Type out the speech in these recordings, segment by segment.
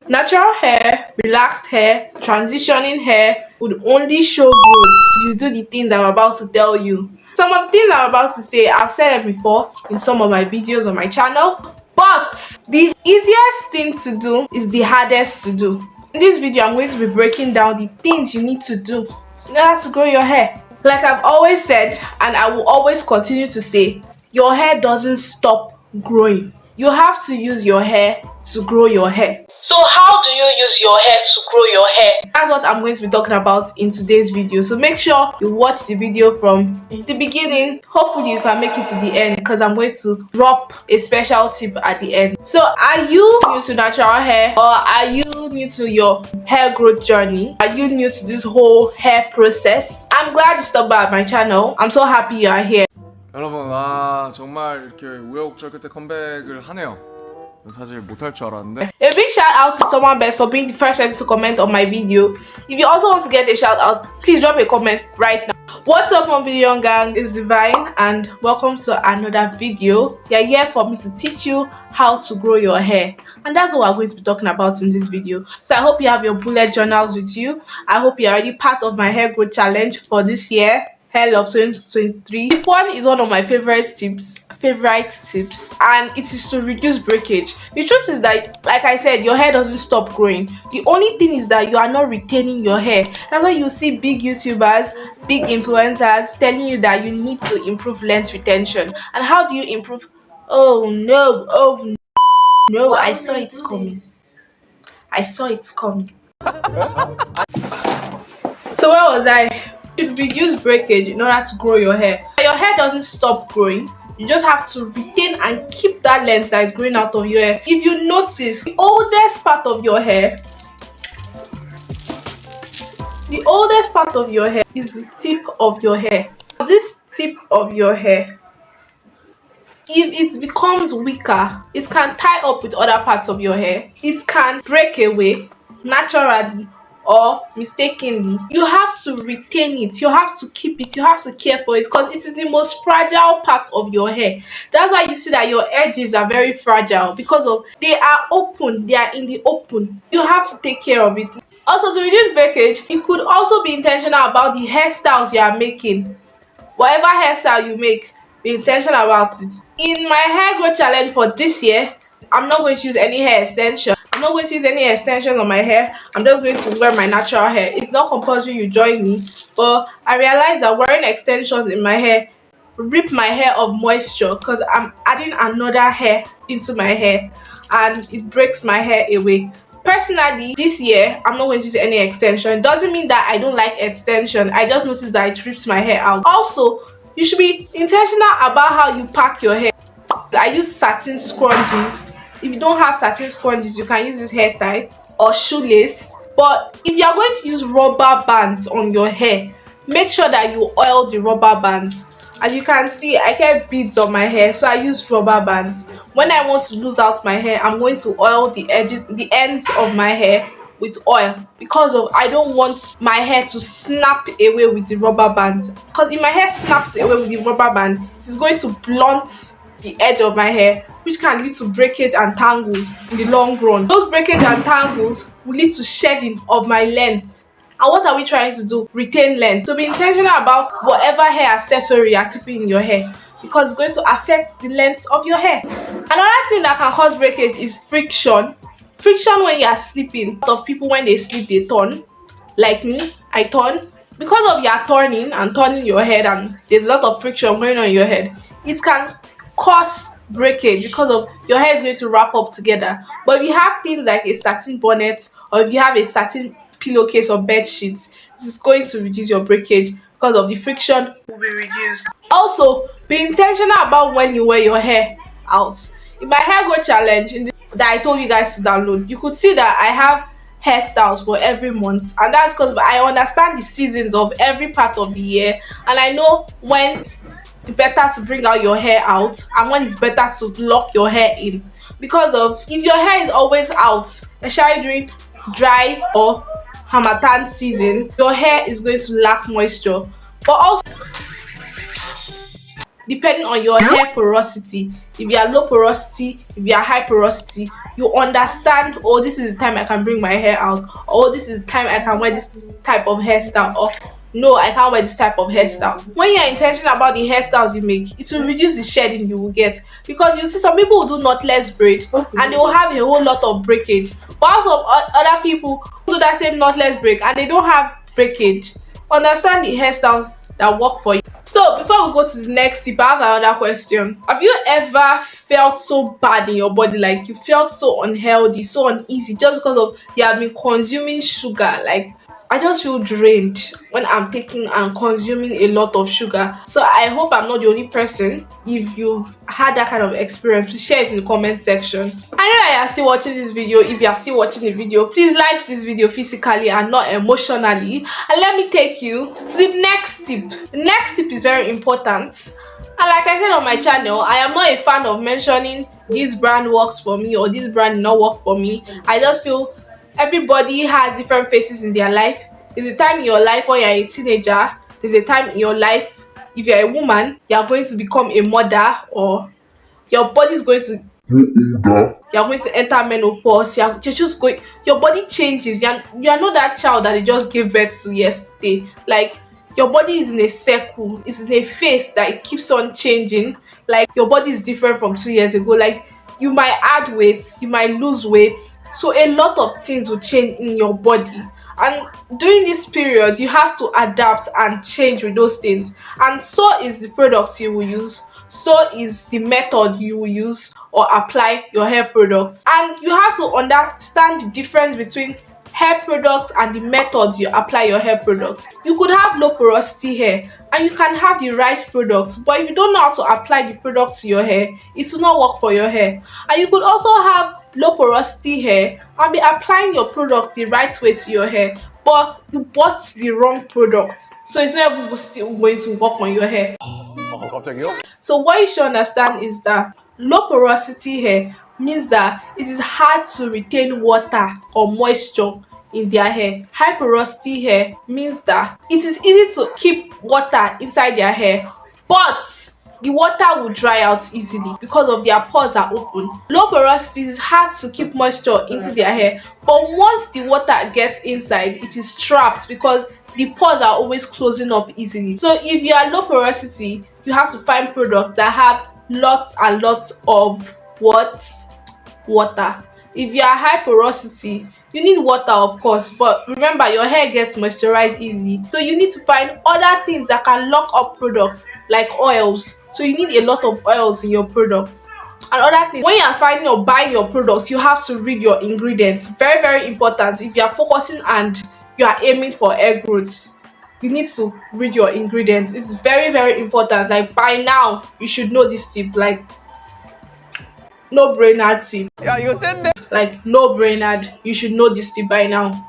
Natural hair, relaxed hair, transitioning hair would only show growth if you do the things I'm about to tell you. Some of the things I'm about to say, I've said it before in some of my videos on my channel, but the easiest thing to do is the hardest to do. In this video, I'm going to be breaking down the things you need to do in order to grow your hair. Like I've always said, and I will always continue to say, your hair doesn't stop growing. You have to use your hair to grow your hair. So how do you use your hair to grow your hair? That's what I'm going to be talking about in today's video. So make sure you watch the video from the beginning. Hopefully you can make it to the end because I'm going to drop a special tip at the end. So are you new to natural hair, or are you new to your hair growth journey? Are you new to this whole hair process? I'm glad you stopped by my channel. I'm so happy you are here. 여러분, 정말 이렇게 우여곡절 끝에 컴백을 하네요. 사실 못할 줄 알았는데. A big shout out to someone best for being the first person to comment on my video. If you also want to get a shout out, please drop a comment right now. What's up, my billion gang? It's Divine and welcome to another video. You're here for me to teach you how to grow your hair, and that's what we're going to be talking about in this video. So I hope you have your bullet journals with you. I hope you're already part of my hair growth challenge for this year, Hair Love 2023. This one is one of my favorite tips, and it is to reduce breakage. The truth is that, like I said, your hair doesn't stop growing. The only thing is that you are not retaining your hair. That's why you see big YouTubers, big influencers telling you that you need to improve length retention. And how do you improve? Oh no, I saw it coming. So where was I? You should reduce breakage in order to grow your hair. Your hair doesn't stop growing. You just have to retain and keep that length that is growing out of your hair. If you notice, the oldest part of your hair is the tip of your hair. This tip of your hair, if it becomes weaker, it can tie up with other parts of your hair. It can break away naturally or mistakenly. You have to retain it, you have to keep it, you have to care for it, because it is the most fragile part of your hair. That's why you see that your edges are very fragile, because of they are open, they are in the open. You have to take care of it. Also, to reduce breakage, you could also be intentional about the hairstyles you are making. Whatever hairstyle you make, be intentional about it. In my hair growth challenge for this year, I'm not going to use any hair extension. I'm not going to use any extensions on my hair. I'm just going to wear my natural hair. It's not compulsory you join me, but I realized that wearing extensions in my hair rip my hair of moisture, because I'm adding another hair into my hair and it breaks my hair away. Personally, this year I'm not going to use any extension. It doesn't mean that I don't like extension. I just noticed that it rips my hair out. Also, you should be intentional about how you pack your hair. I use satin scrunchies. If you don't have satin scrunchies, you can use this hair tie or shoelace. But if you are going to use rubber bands on your hair, make sure that you oil the rubber bands. As you can see, I get beads on my hair, so I use rubber bands. When I want to lose out my hair, I'm going to oil the edges, the ends of my hair with oil, because of I don't want my hair to snap away with the rubber bands. Because if my hair snaps away with the rubber band, it is going to blunt the edge of my hair, which can lead to breakage and tangles in the long run. Those breakage and tangles will lead to shedding of my length. And what are we trying to do? Retain length. So be intentional about whatever hair accessory you are keeping in your hair, because it's going to affect the length of your hair. Another thing that can cause breakage is friction. Friction when you are sleeping. A lot of people, when they sleep, they turn. Like me, I turn. Because of your turning your head, and there's a lot of friction going on in your head, it can cause breakage because of your hair is going to wrap up together. But if you have things like a satin bonnet, or if you have a satin pillowcase or bed sheets, it is going to reduce your breakage because of the friction will be reduced. Also, be intentional about when you wear your hair out. In my hair growth challenge that I told you guys to download, you could see that I have hairstyles for every month, and that's because I understand the seasons of every part of the year, and I know when it's better to bring out your hair out and when it's better to lock your hair in. Because of if your hair is always out, especially during dry or Harmattan season, your hair is going to lack moisture. But also depending on your hair porosity. If you are low porosity, if you are high porosity, you understand, oh, this is the time I can bring my hair out, or this is the time I can wear this type of hairstyle, or no, I can't wear this type of hairstyle. When you're intentional about the hairstyles you make, it will reduce the shedding you will get, because you see some people will do knotless braid and they will have a whole lot of breakage, while some other people do that same knotless braid and they don't have breakage. Understand the hairstyles that work for you. So before we go to the next tip, I have another question. Have you ever felt so bad in your body, like you felt so unhealthy, so uneasy, just because of you have been consuming sugar? Like, I just feel drained when I'm taking and consuming a lot of sugar. So I hope I'm not the only person. If you've had that kind of experience, please share it in the comment section. I know that you are still watching this video. If you are still watching the video, please like this video physically and not emotionally. And let me take you to the next tip. The next tip is very important. And like I said on my channel, I am not a fan of mentioning this brand works for me or this brand did not work for me. I just feel everybody has different phases in their life. There's a time in your life when you're a teenager. There's a time in your life, if you're a woman, you're going to become a mother, or your body is going to you're going to enter menopause. You're just going, your body changes. You're not that child that they just gave birth to yesterday. Like, your body is in a circle, it's in a phase that it keeps on changing. Like, your body is different from 2 years ago. Like, you might add weight, you might lose weight, so a lot of things will change in your body. And during this period, you have to adapt and change with those things. And so is the products you will use, so is the method you will use or apply your hair products. And you have to understand the difference between hair products and the methods you apply your hair products. You could have low porosity hair and you can have the right products, but if you don't know how to apply the products to your hair, it will not work for your hair. And you could also have low porosity hair and be applying your products the right way to your hair, but you bought the wrong products, so it's not even still going to work on your hair. So what you should understand is that low porosity hair means that it is hard to retain water or moisture in their hair. High porosity hair means that it is easy to keep water inside their hair, but the water will dry out easily because of their pores are open. Low porosity is hard to keep moisture into their hair, but once the water gets inside, it is trapped because the pores are always closing up easily. So if you are low porosity, you have to find products that have lots and lots of water. If you are high porosity, you need water, of course, but remember, your hair gets moisturized easily, so you need to find other things that can lock up products, like oils. So you need a lot of oils in your products and other things. When you are finding or buying your products, you have to read your ingredients. Very, very important. If you are focusing and you are aiming for hair growth, you need to read your ingredients. It's very, very important. Like, by now you should know this tip. Like, no brainer tip. Yeah, you said that. Like, no brainer, you should know this tip by now.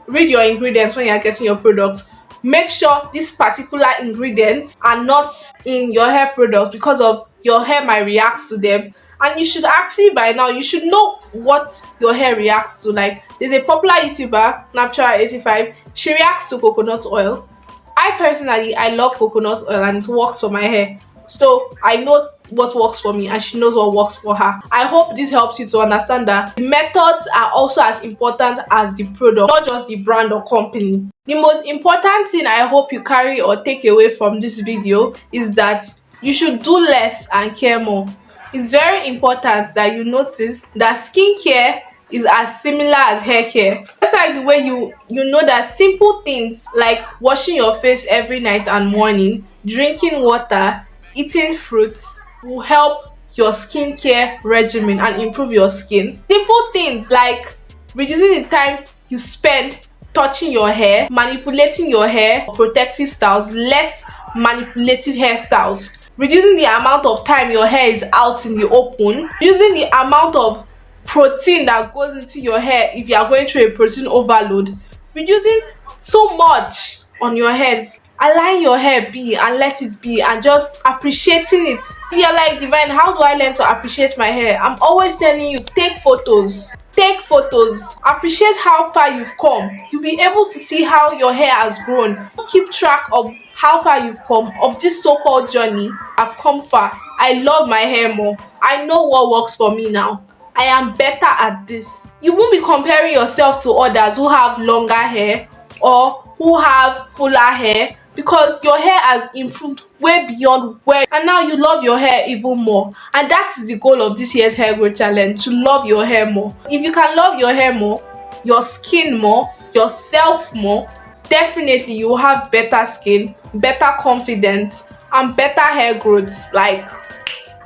Read your ingredients when you are getting your products. Make sure these particular ingredients are not in your hair products, because of your hair might react to them. And you should actually, by now, you should know what your hair reacts to. Like, there's a popular YouTuber, Natural85. She reacts to coconut oil. I personally, I love coconut oil and it works for my hair. So I know what works for me and she knows what works for her. I hope this helps you to understand that the methods are also as important as the product, not just the brand or company. The most important thing I hope you carry or take away from this video is that you should do less and care more. It's very important that you notice that skincare is as similar as hair care. Just like the way you know that simple things like washing your face every night and morning, drinking water, eating fruits will help your skincare regimen and improve your skin. Simple things like reducing the time you spend touching your hair, manipulating your hair, protective styles, less manipulative hairstyles, reducing the amount of time your hair is out in the open, reducing the amount of protein that goes into your hair if you are going through a protein overload, reducing so much on your head, allowing your hair be and let it be, and just appreciating it. You're like, Divine, how do I learn to appreciate my hair? I'm always telling you, take photos. Take photos. Appreciate how far you've come. You'll be able to see how your hair has grown. Keep track of how far you've come of this so-called journey. I've come far. I love my hair more. I know what works for me now. I am better at this. You won't be comparing yourself to others who have longer hair or who have fuller hair, because your hair has improved way beyond where, and now you love your hair even more. And that is the goal of this year's hair growth challenge, to love your hair more. If you can love your hair more, your skin more, yourself more, definitely you will have better skin, better confidence, and better hair growth. Like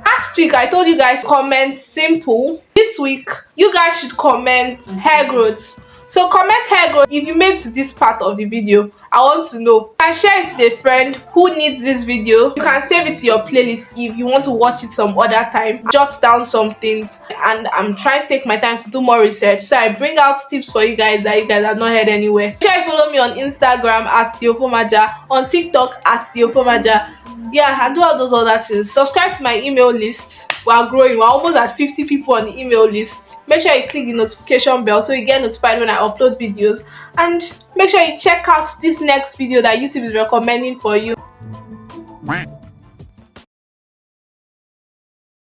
last week I told you guys to comment simple. This week you guys should comment hair growth. So comment hair growth if you made to this part of the video. I want to know. You can share it with a friend who needs this video. You can save it to your playlist if you want to watch it some other time. Jot down some things, and I'm trying to take my time to do more research, so I bring out tips for you guys that you guys have not heard anywhere. Make sure you follow me on Instagram at the Ofomaja, on TikTok at the Ofomaja. Yeah, and do all those other things. Subscribe to my email list. We're growing. We're almost at 50 people on the email list. Make sure you click the notification bell so you get notified when I upload videos. And make sure you check out this next video that YouTube is recommending for you.